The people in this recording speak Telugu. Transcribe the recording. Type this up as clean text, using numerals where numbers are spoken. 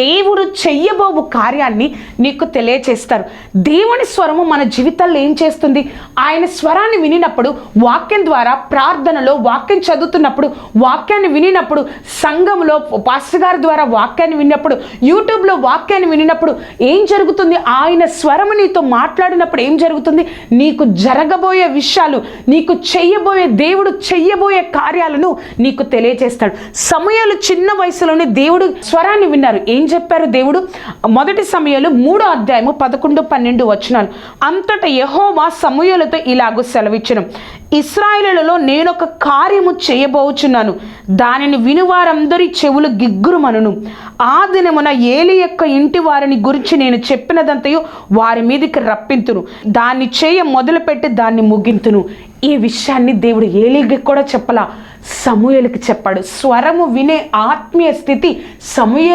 దేవుడు చెయ్యబోవు కార్యాన్ని నీకు తెలియచేస్తారు. దేవుని స్వరము మన జీవితాల్లో ఏం చేస్తుంది? ఆయన స్వరాన్ని వినినప్పుడు, వాక్యం ద్వారా ప్రార్థనలో వాక్యం చదువుతున్నప్పుడు, వాక్యాన్ని వినినప్పుడు, సంఘంలో పాస్టర్ గారి ద్వారా వాక్యాన్ని విన్నప్పుడు, యూట్యూబ్లో వాక్యాన్ని వినినప్పుడు ఏం జరుగుతుంది? ఆయన స్వరము నీతో మాట్లాడినప్పుడు ఏం జరుగుతుంది? నీకు జరగబోయే విషయాలు, నీకు చెయ్యబోయే దేవుడు చెయ్యబోయే కార్యాలను నీకు తెలియజేస్తాడు. సమూయేలు చిన్న వయసులోనే దేవుడు స్వరాన్ని విన్నారు. ఏం చెప్పారు దేవుడు? మొదటి సమూయేలు 3వ అధ్యాయము 11-12 వచనాలు. అంతటా యెహోవా సమూయేలుతో ఇలాగూ సెలవిచ్చెను, ఇశ్రాయేలులో నేనొక కార్యము చేయబోచున్నాను, దానిని వినువారందరి చెవులు గిగ్గురుమనును. ఆ దినమున ఏలి యొక్క ఇంటి వారిని గురించి నేను చెప్పినదంతయు వారి మీదకి రప్పింతును, దాన్ని చేయ మొదలుపెట్టి దాన్ని ముగింతును. ఈ విషయాన్ని దేవుడు ఏలీకి కూడా చెప్పలా, సమూయేలుకి చెప్పాడు. స్వరము వినే ఆత్మీయ స్థితి సమూయేలు